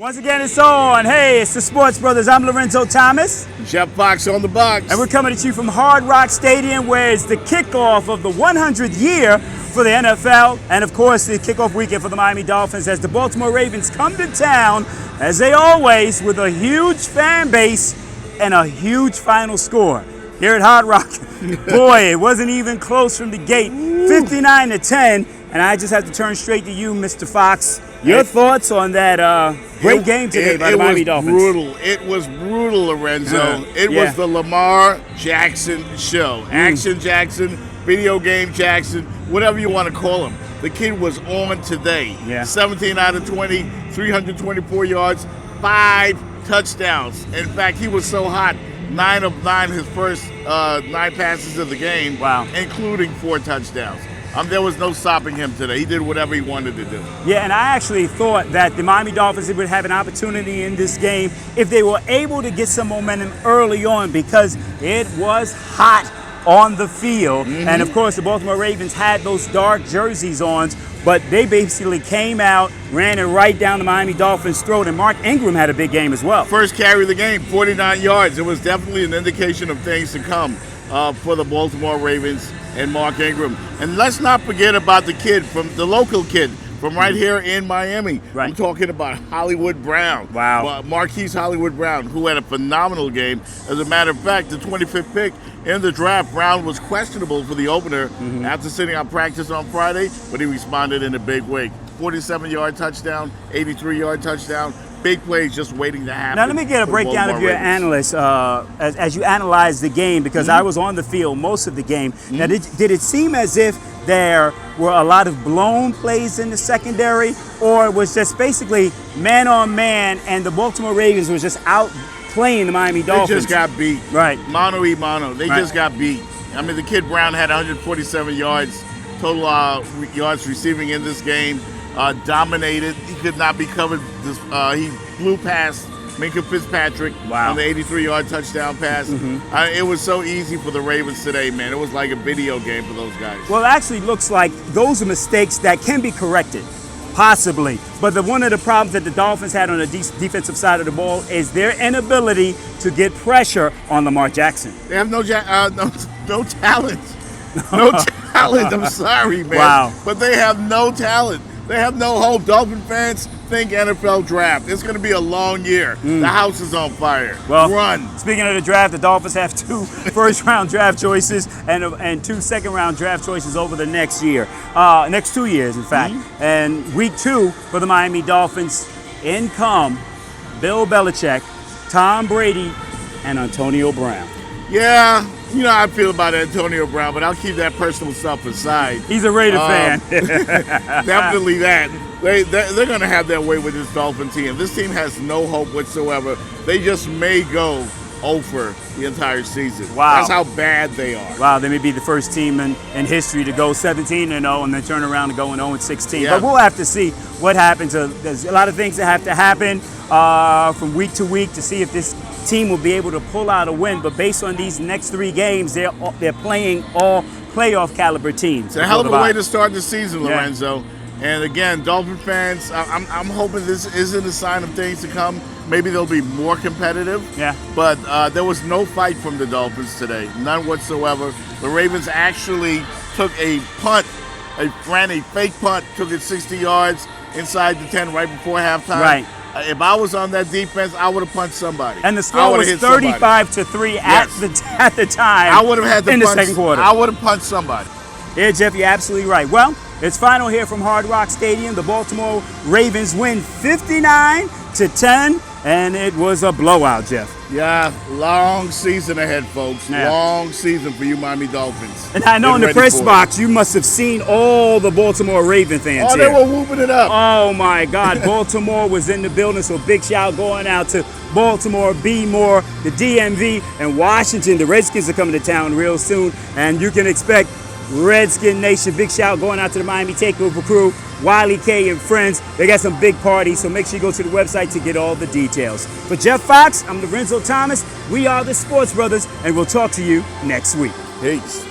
Once again, it's on. Hey, it's the Sports Brothers. I'm Lorenzo Thomas. Jeff Fox on the box. And we're coming at you from Hard Rock Stadium, where it's the kickoff of the 100th year for the NFL. And, of course, the kickoff weekend for the Miami Dolphins as the Baltimore Ravens come to town, as they always, with a huge fan base and a huge final score. Here at Hard Rock, boy, it wasn't even close from the gate. 59-10. And I just have to turn straight to you, Mr. Fox. Your thoughts on that great game today by the Miami Dolphins? It was brutal, Lorenzo. It was the Lamar Jackson show. Action Jackson, video game Jackson, whatever you want to call him. The kid was on today. 17 out of 20, 324 yards, 5 touchdowns. In fact, he was so hot. 9 of 9 his first 9 passes of the game, including 4 touchdowns. There was no stopping him today. He did whatever he wanted to do. Yeah, and I actually thought that the Miami Dolphins would have an opportunity in this game if they were able to get some momentum early on, because it was hot on the field. And, of course, the Baltimore Ravens had those dark jerseys on, but they basically came out, ran it right down the Miami Dolphins' throat, and Mark Ingram had a big game as well. First carry of the game, 49 yards. It was definitely an indication of things to come for the Baltimore Ravens and Mark Ingram. And let's not forget about the local kid from right here in Miami. I'm talking about Hollywood Brown. Marquise Hollywood Brown, who had a phenomenal game. As a matter of fact, the 25th pick in the draft, Brown was questionable for the opener after sitting out practice on Friday, but he responded in a big way. 47-yard touchdown, 83-yard touchdown. Big plays just waiting to happen. Now, let me get a breakdown of your analyst as you analyze the game, because I was on the field most of the game. Now, did it seem as if there were a lot of blown plays in the secondary, or it was just basically man on man and the Baltimore Ravens was just out playing the Miami Dolphins? They just got beat. Mano y mano. They just got beat. I mean, the kid Brown had 147 yards, total yards receiving in this game. Dominated. He could not be covered. He blew past Minka Fitzpatrick on the 83-yard touchdown pass. It was so easy for the Ravens today, man. It was like a video game for those guys. Well, it actually looks like those are mistakes that can be corrected, possibly. But one of the problems that the Dolphins had on the defensive side of the ball is their inability to get pressure on Lamar Jackson. They have no talent. No talent. I'm sorry, man. But they have no talent. They have no hope. Dolphin fans think NFL draft. It's going to be a long year. The house is on fire. Well, run. Speaking of the draft, the Dolphins have 2 first-round draft choices and 2 second-round draft choices over the next 2 years, in fact. And week 2 for the Miami Dolphins, in come Bill Belichick, Tom Brady, and Antonio Brown. Yeah, you know how I feel about Antonio Brown, but I'll keep that personal stuff aside. He's a Raider fan. Definitely that. They're going to have their way with this Dolphin team. This team has no hope whatsoever. They just may go over the entire season. That's how bad they are. They may be the first team in history to go 17-0 and then turn around and go 0-16. But we'll have to see what happens. There's a lot of things that have to happen from week to week to see if this team will be able to pull out a win. But based on these next 3 games, they're playing all playoff caliber teams. It's a hell of a way to start the season, Lorenzo. And again, Dolphin fans, I'm hoping this isn't a sign of things to come. Maybe they'll be more competitive. But there was no fight from the Dolphins today, none whatsoever. The Ravens actually took a punt, a fake punt, took it 60 yards inside the 10 right before halftime. If I was on that defense, I would have punched somebody. And the score was 35-3 at the time. I would have had to in the second quarter. I would have punched somebody. Yeah, Jeff, you're absolutely right. Well, it's final here from Hard Rock Stadium. The Baltimore Ravens win 59-10, and it was a blowout, Jeff. Yeah, long season ahead, folks. Long season for you Miami Dolphins. And I know in the press box, you must have seen all the Baltimore Raven fans here. They were whooping it up. Oh, my God. Baltimore was in the building, so big shout going out to Baltimore, B-More, the DMV, and Washington. The Redskins are coming to town real soon, and you can expect Redskin Nation. Big shout going out to the Miami Takeover crew, Wiley K and friends. They got some big parties, so make sure you go to the website to get all the details. For Jeff Fox, I'm Lorenzo Thomas. We are the Sports Brothers, and we'll talk to you next week. Peace.